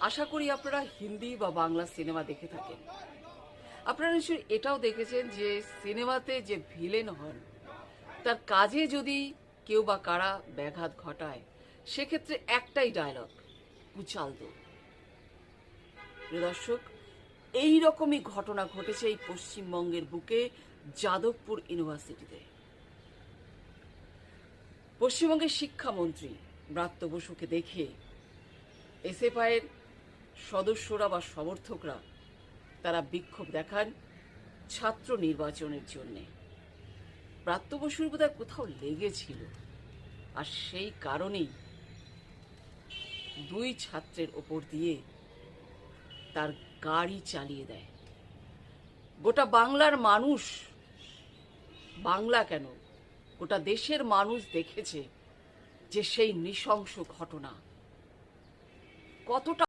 আশা করি আপনারা হিন্দি বা বাংলা সিনেমা দেখে থাকেন। আপনারা নিশ্চয়ই এটাও দেখেছেন যে সিনেমাতে যে ভিলেন হন তার কাজে যদি কেউ বা কারা ব্যাঘাত ঘটায় সেক্ষেত্রে একটাই ডায়লগ, উচাল দো। প্রিয় দর্শক, এইরকমই ঘটনা ঘটেছে এই পশ্চিমবঙ্গের বুকে যাদবপুর ইউনিভার্সিটিতে। পশ্চিমবঙ্গের শিক্ষামন্ত্রী ব্রাত্য বসুকে দেখে এসএফআইয়ের সদস্যরা বা সমর্থকরা তারা বিক্ষোভ দেখান ছাত্র নির্বাচনের জন্যে। ব্রাত্য বসুর বোধহয় কোথাও লেগেছিল, আর সেই কারণেই দুই ছাত্রের ওপর দিয়ে তার গাড়ি চালিয়ে দেয়। গোটা বাংলার মানুষ, বাংলা কেন গোটা দেশের মানুষ দেখেছে যে সেই নৃশংস ঘটনা কতটা